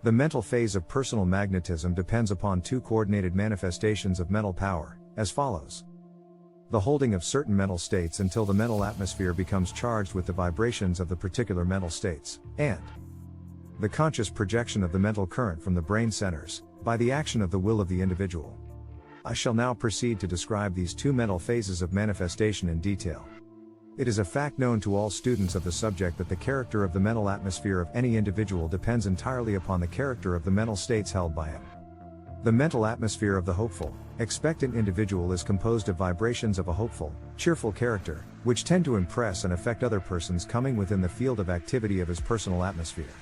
The mental phase of personal magnetism depends upon two coordinated manifestations of mental power, as follows. The holding of certain mental states until the mental atmosphere becomes charged with the vibrations of the particular mental states, and the conscious projection of the mental current from the brain centers, by the action of the will of the individual. I shall now proceed to describe these two mental phases of manifestation in detail. It is a fact known to all students of the subject that the character of the mental atmosphere of any individual depends entirely upon the character of the mental states held by him. The mental atmosphere of the hopeful, expectant individual is composed of vibrations of a hopeful, cheerful character, which tend to impress and affect other persons coming within the field of activity of his personal atmosphere.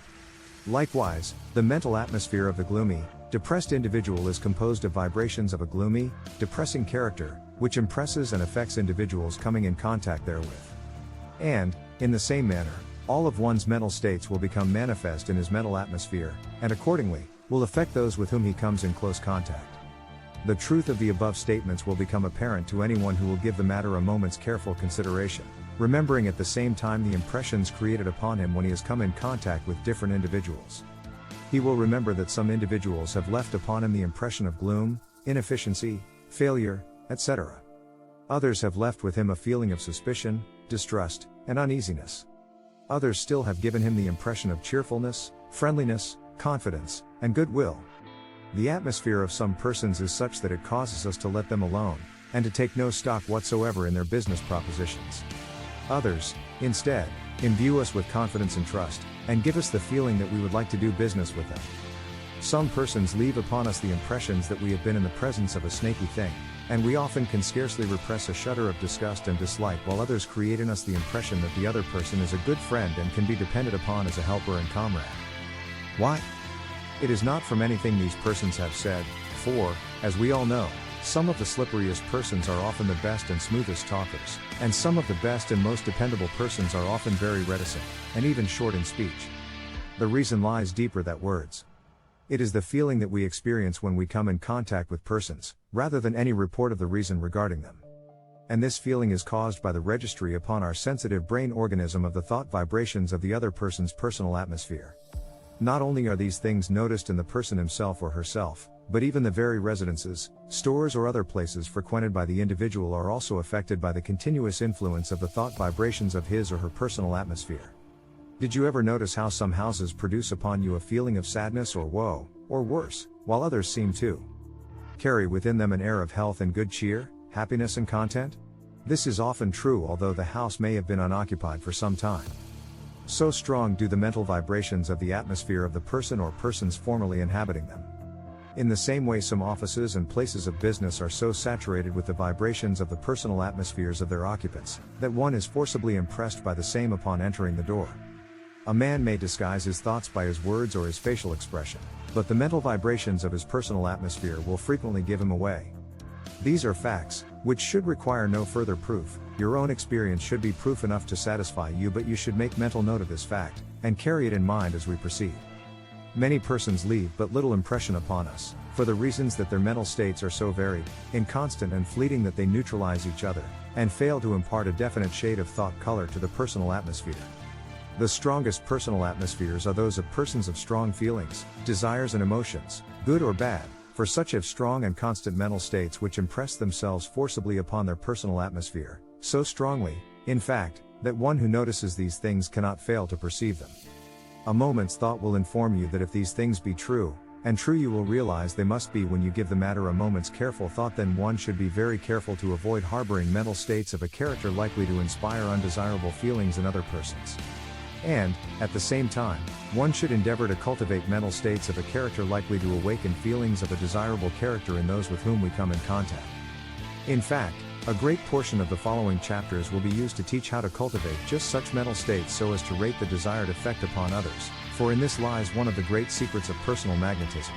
Likewise, the mental atmosphere of the gloomy, depressed individual is composed of vibrations of a gloomy, depressing character, which impresses and affects individuals coming in contact therewith. And, in the same manner, all of one's mental states will become manifest in his mental atmosphere, and accordingly, will affect those with whom he comes in close contact. The truth of the above statements will become apparent to anyone who will give the matter a moment's careful consideration, remembering at the same time the impressions created upon him when he has come in contact with different individuals. He will remember that some individuals have left upon him the impression of gloom, inefficiency, failure, etc. Others have left with him a feeling of suspicion, distrust, and uneasiness. Others still have given him the impression of cheerfulness, friendliness, confidence, and goodwill. The atmosphere of some persons is such that it causes us to let them alone, and to take no stock whatsoever in their business propositions. Others, instead, imbue us with confidence and trust, and give us the feeling that we would like to do business with them. Some persons leave upon us the impressions that we have been in the presence of a snaky thing, and we often can scarcely repress a shudder of disgust and dislike, while others create in us the impression that the other person is a good friend and can be depended upon as a helper and comrade. Why? It is not from anything these persons have said, for, as we all know, some of the slipperiest persons are often the best and smoothest talkers, and some of the best and most dependable persons are often very reticent, and even short in speech. The reason lies deeper than words. It is the feeling that we experience when we come in contact with persons, rather than any report of the reason regarding them. And this feeling is caused by the registry upon our sensitive brain organism of the thought vibrations of the other person's personal atmosphere. Not only are these things noticed in the person himself or herself, but even the very residences, stores or other places frequented by the individual are also affected by the continuous influence of the thought vibrations of his or her personal atmosphere. Did you ever notice how some houses produce upon you a feeling of sadness or woe, or worse, while others seem to carry within them an air of health and good cheer, happiness and content? This is often true although the house may have been unoccupied for some time. So strong do the mental vibrations of the atmosphere of the person or persons formerly inhabiting them. In the same way, some offices and places of business are so saturated with the vibrations of the personal atmospheres of their occupants, that one is forcibly impressed by the same upon entering the door. A man may disguise his thoughts by his words or his facial expression, but the mental vibrations of his personal atmosphere will frequently give him away. These are facts, which should require no further proof. Your own experience should be proof enough to satisfy you, but you should make mental note of this fact, and carry it in mind as we proceed. Many persons leave but little impression upon us, for the reasons that their mental states are so varied, inconstant and fleeting that they neutralize each other, and fail to impart a definite shade of thought color to the personal atmosphere. The strongest personal atmospheres are those of persons of strong feelings, desires and emotions, good or bad, for such have strong and constant mental states which impress themselves forcibly upon their personal atmosphere, so strongly, in fact, that one who notices these things cannot fail to perceive them. A moment's thought will inform you that if these things be true, and true you will realize they must be when you give the matter a moment's careful thought, then one should be very careful to avoid harboring mental states of a character likely to inspire undesirable feelings in other persons. And, at the same time, one should endeavor to cultivate mental states of a character likely to awaken feelings of a desirable character in those with whom we come in contact. In fact, a great portion of the following chapters will be used to teach how to cultivate just such mental states so as to rate the desired effect upon others, for in this lies one of the great secrets of personal magnetism.